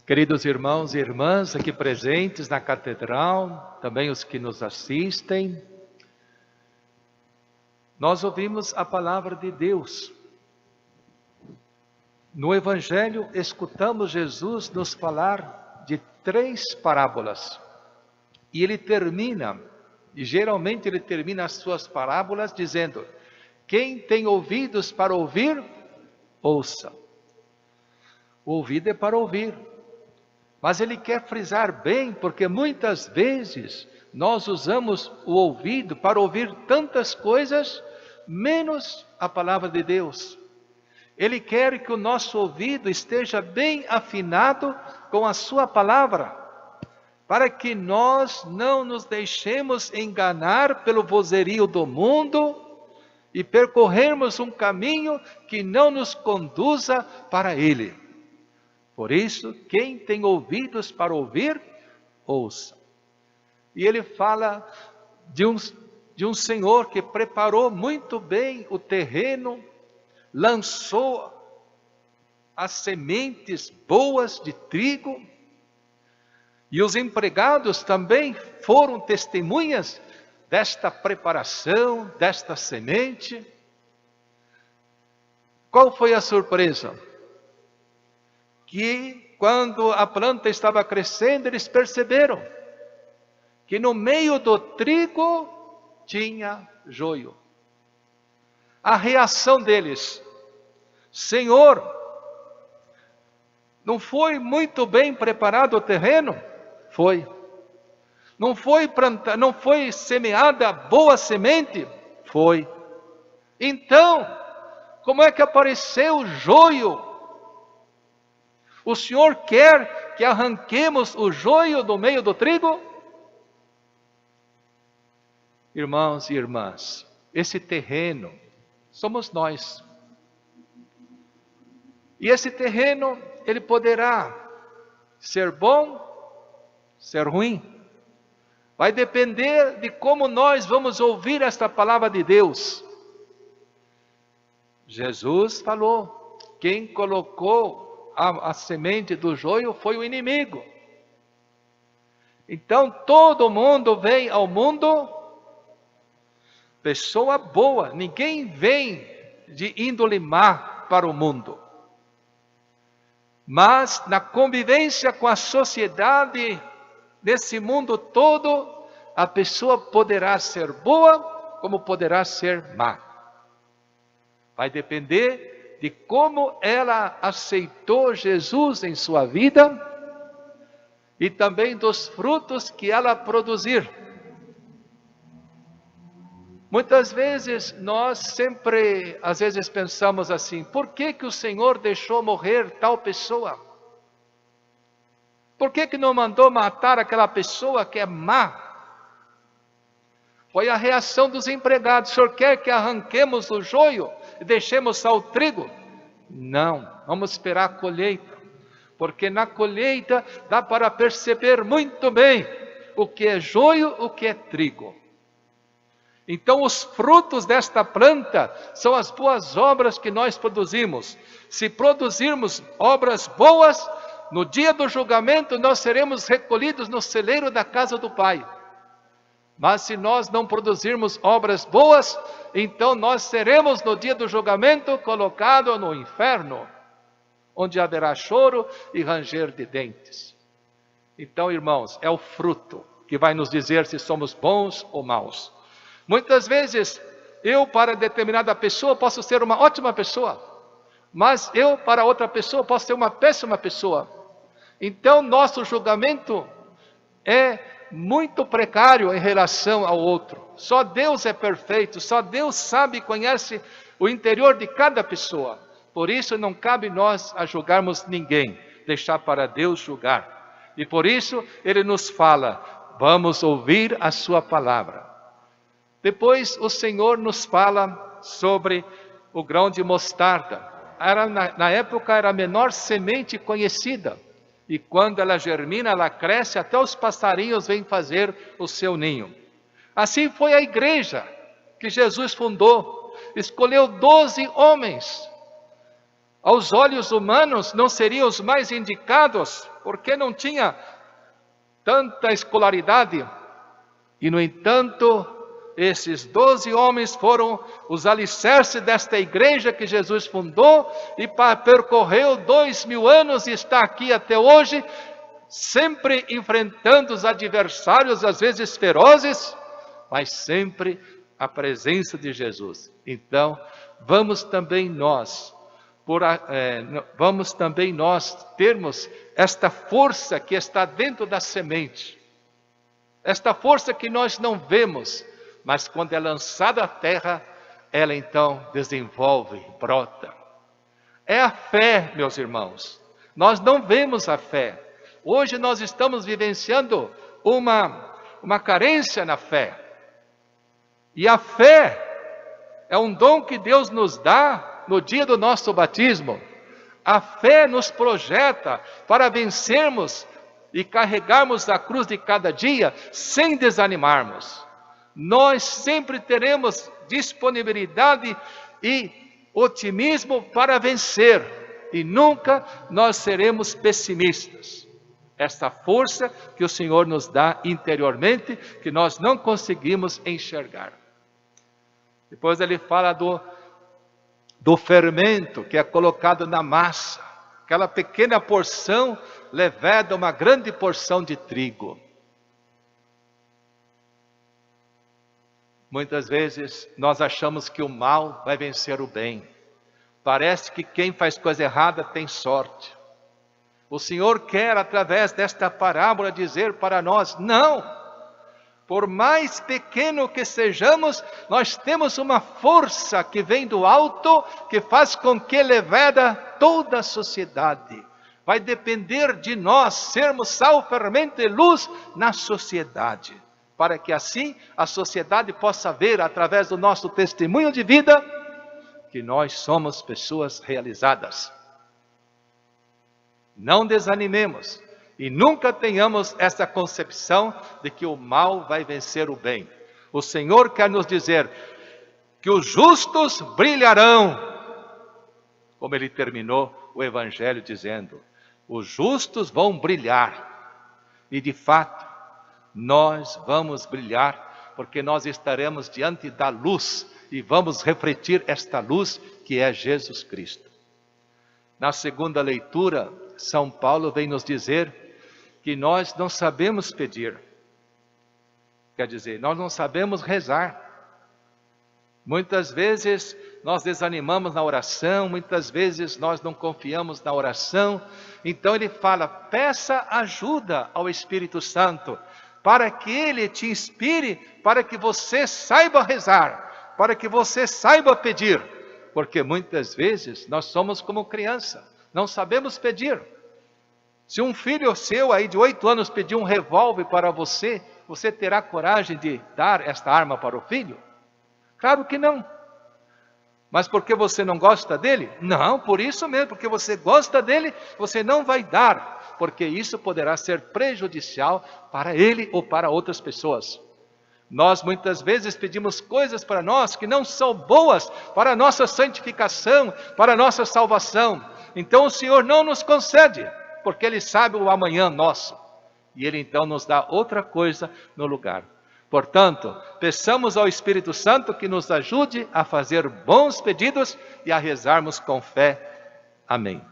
Queridos irmãos e irmãs aqui presentes na catedral, também os que nos assistem, nós ouvimos a palavra de Deus. No Evangelho, escutamos Jesus nos falar de 3 parábolas. E ele termina, e geralmente ele termina as suas parábolas dizendo: quem tem ouvidos para ouvir, ouça. O ouvido é para ouvir. Mas ele quer frisar bem, porque muitas vezes nós usamos o ouvido para ouvir tantas coisas, menos a palavra de Deus. Ele quer que o nosso ouvido esteja bem afinado com a sua palavra, para que nós não nos deixemos enganar pelo vozerio do mundo e percorrermos um caminho que não nos conduza para ele. Por isso, quem tem ouvidos para ouvir, ouça. E ele fala de um senhor que preparou muito bem o terreno, lançou as sementes boas de trigo, e os empregados também foram testemunhas desta preparação, desta semente. Qual foi a surpresa? Que quando a planta estava crescendo, eles perceberam que no meio do trigo tinha joio. A reação deles: Senhor, não foi muito bem preparado o terreno? Foi. Não foi semeada boa semente? Foi. Então, como é que apareceu joio? O Senhor quer que arranquemos o joio do meio do trigo? Irmãos e irmãs, esse terreno somos nós. E esse terreno, ele poderá ser bom, ser ruim. Vai depender de como nós vamos ouvir esta palavra de Deus. Jesus falou: quem colocou a semente do joio foi o inimigo. Então todo mundo vem ao mundo pessoa boa, ninguém vem de índole má para o mundo. Mas na convivência com a sociedade, nesse mundo todo, a pessoa poderá ser boa, como poderá ser má. Vai depender de como ela aceitou Jesus em sua vida e também dos frutos que ela produzir. Muitas vezes às vezes pensamos assim: por que o Senhor deixou morrer tal pessoa? Por que não mandou matar aquela pessoa que é má? Foi a reação dos empregados: o Senhor quer que arranquemos o joio e deixemos só o trigo? Não, vamos esperar a colheita, porque na colheita dá para perceber muito bem o que é joio, o que é trigo. Então os frutos desta planta são as boas obras que nós produzimos. Se produzirmos obras boas, no dia do julgamento nós seremos recolhidos no celeiro da casa do Pai. Mas se nós não produzirmos obras boas, então nós seremos no dia do julgamento colocados no inferno, onde haverá choro e ranger de dentes. Então, irmãos, é o fruto que vai nos dizer se somos bons ou maus. Muitas vezes, eu para determinada pessoa posso ser uma ótima pessoa, mas eu para outra pessoa posso ser uma péssima pessoa. Então, nosso julgamento é muito precário em relação ao outro. Só Deus é perfeito, só Deus sabe e conhece o interior de cada pessoa. Por isso não cabe nós a julgarmos ninguém, deixar para Deus julgar. E por isso Ele nos fala: vamos ouvir a sua palavra. Depois o Senhor nos fala sobre o grão de mostarda. Na época era a menor semente conhecida. E quando ela germina, ela cresce, até os passarinhos vêm fazer o seu ninho. Assim foi a igreja que Jesus fundou. Escolheu 12 homens. Aos olhos humanos não seriam os mais indicados porque não tinha tanta escolaridade. E, no entanto, esses 12 homens foram os alicerces desta igreja que Jesus fundou e percorreu 2000 anos e está aqui até hoje, sempre enfrentando os adversários, às vezes ferozes, mas sempre a presença de Jesus. Então, vamos também nós termos esta força que está dentro da semente, esta força que nós não vemos, mas quando é lançada à terra, ela então desenvolve, brota. É a fé, meus irmãos. Nós não vemos a fé. Hoje nós estamos vivenciando uma carência na fé. E a fé é um dom que Deus nos dá no dia do nosso batismo. A fé nos projeta para vencermos e carregarmos a cruz de cada dia sem desanimarmos. Nós sempre teremos disponibilidade e otimismo para vencer e nunca nós seremos pessimistas. Esta força que o Senhor nos dá interiormente, que nós não conseguimos enxergar. Depois ele fala do fermento que é colocado na massa. Aquela pequena porção levada a uma grande porção de trigo. Muitas vezes nós achamos que o mal vai vencer o bem. Parece que quem faz coisa errada tem sorte. O Senhor quer, através desta parábola, dizer para nós, não! Por mais pequeno que sejamos, nós temos uma força que vem do alto, que faz com que levada toda a sociedade. Vai depender de nós sermos sal, fermento e luz na sociedade. Para que assim a sociedade possa ver, através do nosso testemunho de vida, que nós somos pessoas realizadas. Não desanimemos e nunca tenhamos essa concepção de que o mal vai vencer o bem. O Senhor quer nos dizer que os justos brilharão, como ele terminou o Evangelho dizendo, os justos vão brilhar. E de fato, nós vamos brilhar, porque nós estaremos diante da luz e vamos refletir esta luz que é Jesus Cristo. Na segunda leitura, São Paulo vem nos dizer que nós não sabemos pedir. Quer dizer, nós não sabemos rezar. Muitas vezes nós desanimamos na oração, muitas vezes nós não confiamos na oração. Então ele fala, peça ajuda ao Espírito Santo, para que ele te inspire, para que você saiba rezar, para que você saiba pedir. Porque muitas vezes nós somos como criança, não sabemos pedir. Se um filho seu aí de 8 anos pedir um revólver para você, você terá coragem de dar esta arma para o filho? Claro que não. Mas porque você não gosta dele? Não, por isso mesmo, porque você gosta dele, você não vai dar, porque isso poderá ser prejudicial para ele ou para outras pessoas. Nós muitas vezes pedimos coisas para nós que não são boas para a nossa santificação, para a nossa salvação. Então o Senhor não nos concede, porque Ele sabe o amanhã nosso. E Ele então nos dá outra coisa no lugar. Portanto, peçamos ao Espírito Santo que nos ajude a fazer bons pedidos e a rezarmos com fé. Amém.